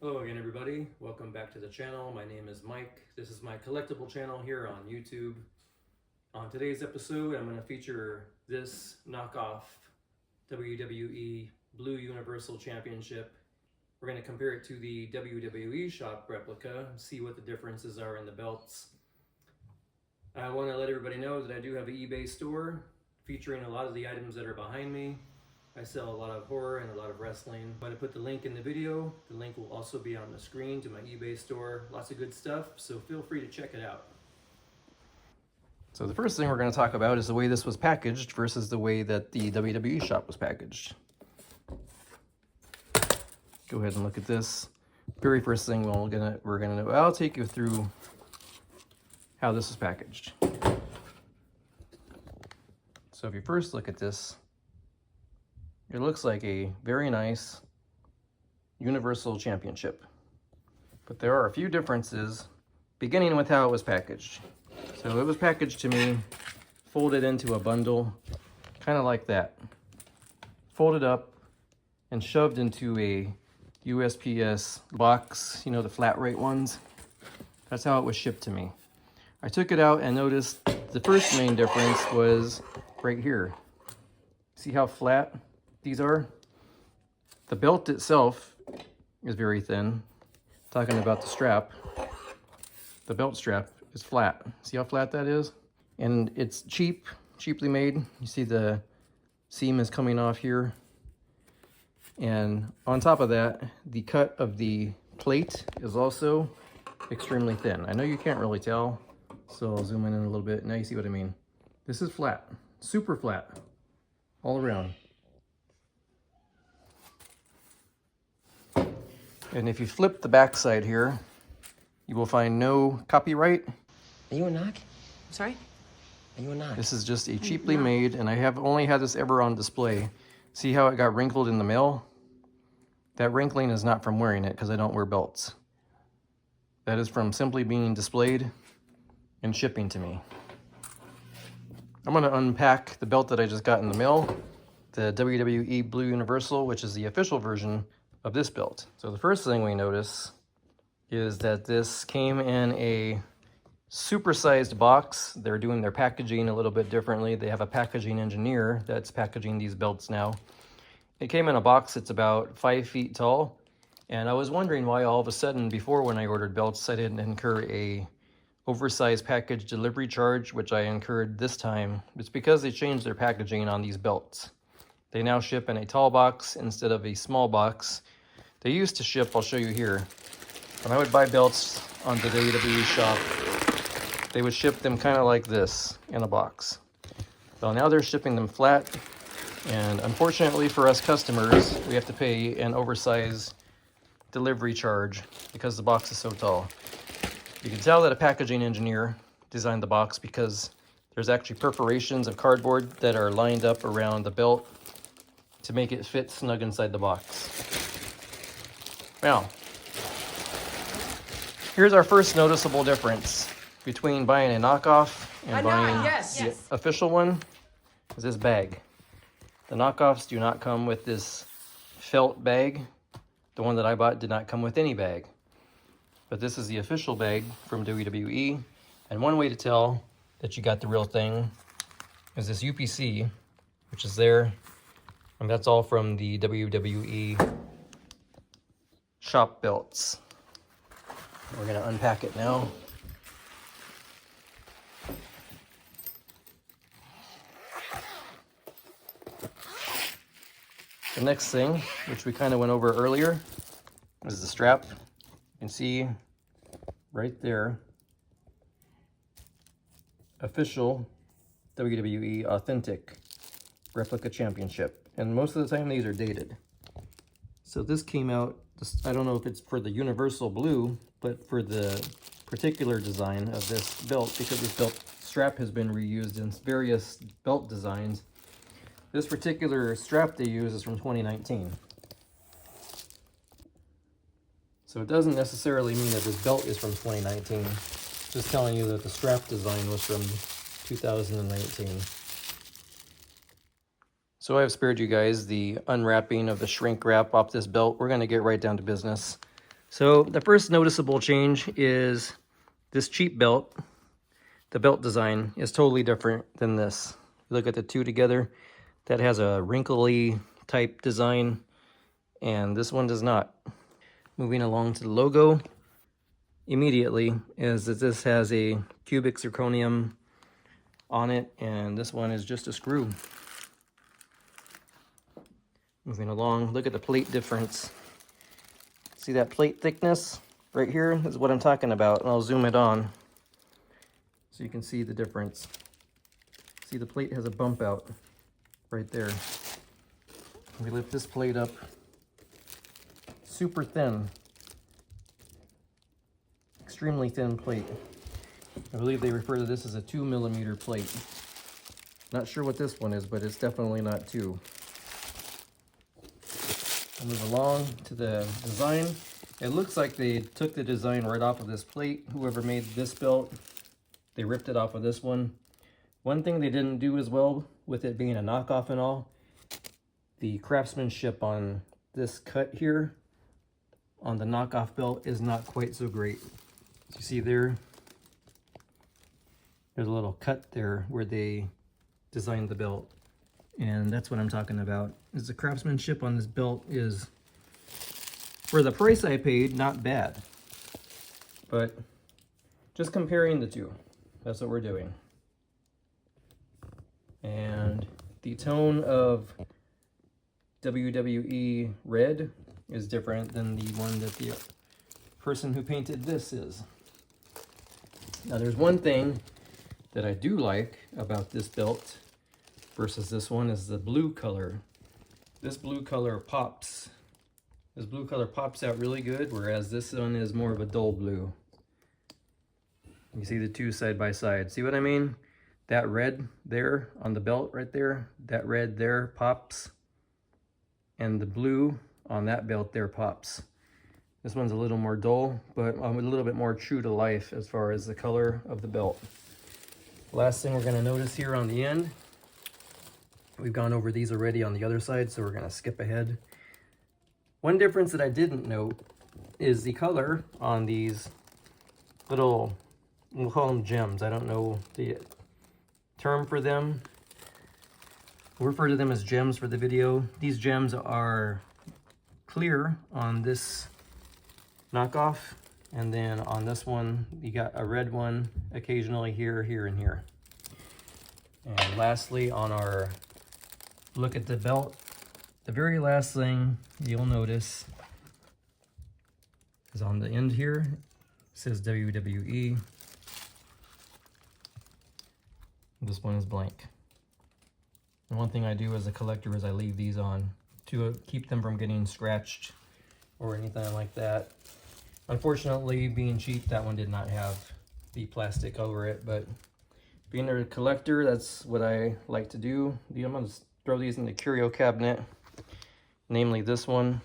Hello again, everybody. Welcome back to the channel. My name is Mike. This is my collectible channel here on YouTube. On today's episode, I'm going to feature this knockoff WWE Blue Universal Championship. We're going to compare it to the WWE shop replica, see what the differences are in the belts. I want to let everybody know that I do have an eBay store featuring a lot of the items that are behind me. I sell a lot of horror and a lot of wrestling. I'm going to put the link in the video. The link will also be on the screen to my eBay store. Lots of good stuff, so feel free to check it out. So the first thing we're going to talk about is the way this was packaged versus the way that the WWE shop was packaged. Go ahead and look at this. Very first thing we're gonna do, I'll take you through how this is packaged. So if you first look at this, it looks like a very nice Universal Championship. But there are a few differences, beginning with how it was packaged. So it was packaged to me, folded into a bundle, kind of like that. Folded up and shoved into a USPS box, you know, the flat rate ones. That's how it was shipped to me. I took it out and noticed the first main difference was right here. See how flat these are? The belt itself is very thin. Talking about the strap, the belt strap is flat. See how flat that is? And it's cheaply made. You see the seam is coming off here. And on top of that, the cut of the plate is also extremely thin. I know you can't really tell, so I'll zoom in a little bit. Now you see what I mean. This is flat, super flat, all around. And if you flip the back side here, you will find no copyright. Are you a knock? I'm sorry? Are you a knock? This is just a cheaply made, and I have only had this ever on display. See how it got wrinkled in the mail? That wrinkling is not from wearing it, because I don't wear belts. That is from simply being displayed and shipping to me. I'm going to unpack the belt that I just got in the mail, the WWE Blue Universal, which is the official version of this belt. So the first thing we notice is that this came in a supersized box. They're doing their packaging a little bit differently. They have a packaging engineer that's packaging these belts now. It came in a box that's about 5 feet tall, and I was wondering why all of a sudden before when I ordered belts I didn't incur a oversized package delivery charge, which I incurred this time. It's because they changed their packaging on these belts. They now ship in a tall box instead of a small box. They used to ship, I'll show you here, when I would buy belts on the WWE shop, they would ship them kind of like this in a box. Well, now they're shipping them flat, and unfortunately for us customers, we have to pay an oversized delivery charge because the box is so tall. You can tell that a packaging engineer designed the box because there's actually perforations of cardboard that are lined up around the belt to make it fit snug inside the box. Now, here's our first noticeable difference between buying a knockoff and buying the official one, is this bag. The knockoffs do not come with this felt bag. The one that I bought did not come with any bag. But this is the official bag from WWE. And one way to tell that you got the real thing is this UPC, which is there. And that's all from the WWE shop belts. We're gonna unpack it now. The next thing, which we kind of went over earlier, is the strap. You can see right there, official WWE authentic replica championship. And most of the time these are dated. So this came out, I don't know if it's for the Universal Blue, but for the particular design of this belt, because this belt strap has been reused in various belt designs. This particular strap they use is from 2019. So it doesn't necessarily mean that this belt is from 2019. Just telling you that the strap design was from 2019. So I've spared you guys the unwrapping of the shrink wrap off this belt. We're going to get right down to business. So the first noticeable change is this cheap belt. The belt design is totally different than this. Look at the two together. That has a wrinkly type design, and this one does not. Moving along to the logo, immediately is that this has a cubic zirconium on it, and this one is just a screw. Moving along, look at the plate difference. See that plate thickness? Right here is what I'm talking about, and I'll zoom it on so you can see the difference. See, the plate has a bump out right there. We lift this plate up, super thin, extremely thin plate. I believe they refer to this as a 2mm plate. Not sure what this one is, but it's definitely not 2. I'll move along to the design. It looks like they took the design right off of this plate. Whoever made this belt, they ripped it off of this one. One thing they didn't do as well, with it being a knockoff and all, the craftsmanship on this cut here on the knockoff belt is not quite so great. As you see there, there's a little cut there where they designed the belt. And that's what I'm talking about, is the craftsmanship on this belt is, for the price I paid, not bad. But just comparing the two, that's what we're doing. And the tone of WWE red is different than the one that the person who painted this is. Now there's one thing that I do like about this belt versus this one is the blue color. This blue color pops. This blue color pops out really good, whereas this one is more of a dull blue. You see the two side by side. See what I mean? That red there on the belt right there, that red there pops, and the blue on that belt there pops. This one's a little more dull, but a little bit more true to life as far as the color of the belt. Last thing we're gonna notice here on the end, we've gone over these already on the other side, so we're gonna skip ahead. One difference that I didn't note is the color on these little, we'll call them gems. I don't know the term for them. We'll refer to them as gems for the video. These gems are clear on this knockoff, and then on this one, you got a red one occasionally here, here, and here. And lastly, on our look at the belt, the very last thing you'll notice is on the end here, it says WWE. This one is blank. And one thing I do as a collector is I leave these on to keep them from getting scratched or anything like that. Unfortunately, being cheap, that one did not have the plastic over it, but being a collector, that's what I like to do. I'm gonna throw these in the curio cabinet, namely this one.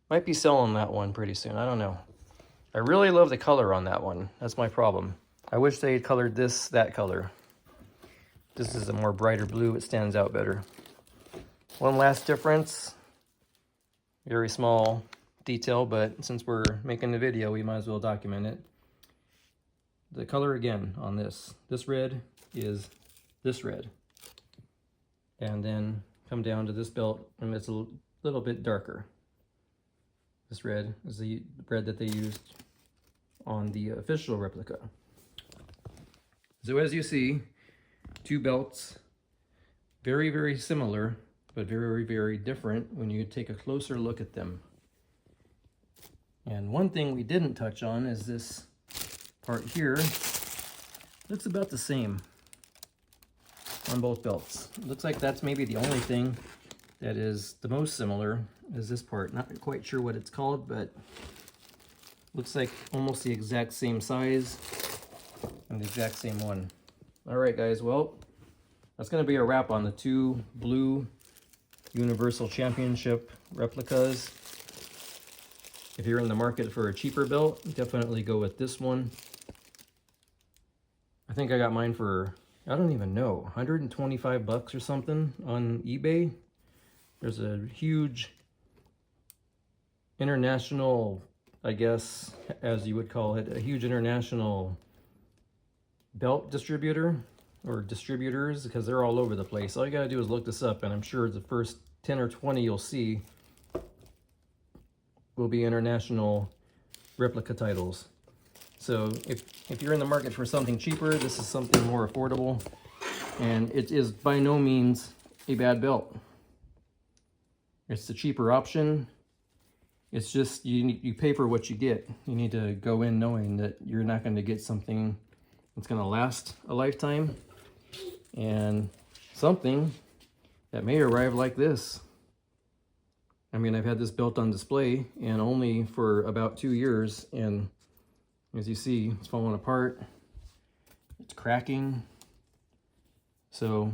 Might be selling that one pretty soon, I don't know. I really love the color on that one, that's my problem. I wish they had colored this that color. This is a more brighter blue, it stands out better. One last difference, very small detail, but since we're making the video, we might as well document it. The color again on this red is this red. And then come down to this belt, and it's a little bit darker. This red is the red that they used on the official replica. So as you see, two belts, very, very similar, but very, very different when you take a closer look at them. And one thing we didn't touch on is this part here. Looks about the same on both belts. It looks like that's maybe the only thing that is the most similar is this part. Not quite sure what it's called, but looks like almost the exact same size and the exact same one. All right, guys, well, that's gonna be a wrap on the two blue Universal Championship replicas. If you're in the market for a cheaper belt, definitely go with this one. I think I got mine for, I don't even know, 125 bucks or something on eBay. There's a huge international I guess, as you would call it, a huge international belt distributor or distributors, because they're all over the place. All you gotta do is look this up, and I'm sure the first 10 or 20 you'll see will be international replica titles. So if you're in the market for something cheaper, this is something more affordable, and it is by no means a bad belt. It's the cheaper option. It's just you pay for what you get. You need to go in knowing that you're not going to get something that's going to last a lifetime, and something that may arrive like this. I mean, I've had this belt on display and only for about 2 years, and as you see, it's falling apart. It's cracking. So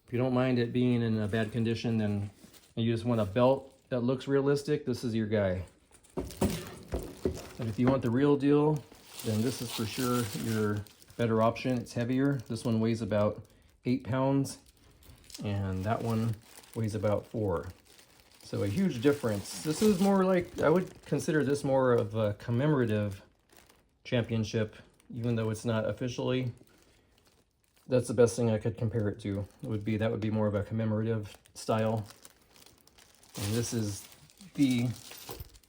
if you don't mind it being in a bad condition, then and you just want a belt that looks realistic, this is your guy. But if you want the real deal, then this is for sure your better option. It's heavier. This one weighs about 8 pounds, and that one weighs about 4. So a huge difference. This is more like, I would consider this more of a commemorative championship, even though it's not officially. That's the best thing I could compare it to. That would be more of a commemorative style. And this is the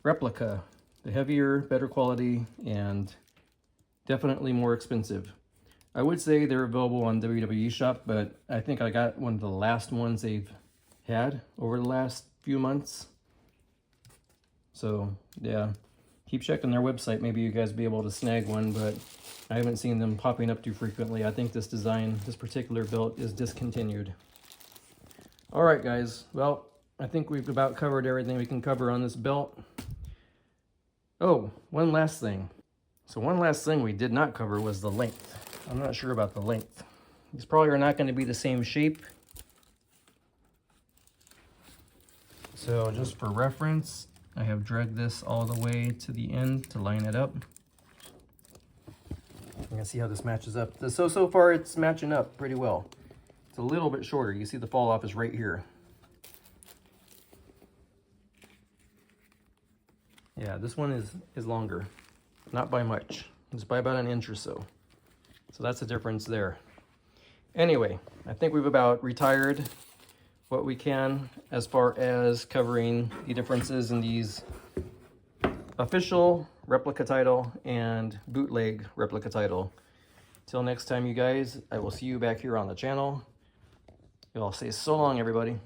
replica, the heavier, better quality, and definitely more expensive. I would say they're available on WWE Shop, but I think I got one of the last ones they've had over the last few months. So yeah, keep checking their website. Maybe you guys will be able to snag one, but I haven't seen them popping up too frequently. I think this design, this particular belt, is discontinued. All right, guys. Well, I think we've about covered everything we can cover on this belt. Oh, one last thing. So one last thing we did not cover was the length. I'm not sure about the length. These probably are not going to be the same shape. So just for reference, I have dragged this all the way to the end to line it up. You can see how this matches up. So far it's matching up pretty well. It's a little bit shorter. You see the fall off is right here. Yeah, this one is longer. Not by much. It's by about an inch or so. So that's the difference there. Anyway, I think we've about retired what we can as far as covering the differences in these official replica title and bootleg replica title. Till next time, you guys, I will see you back here on the channel. Y'all say so long, everybody.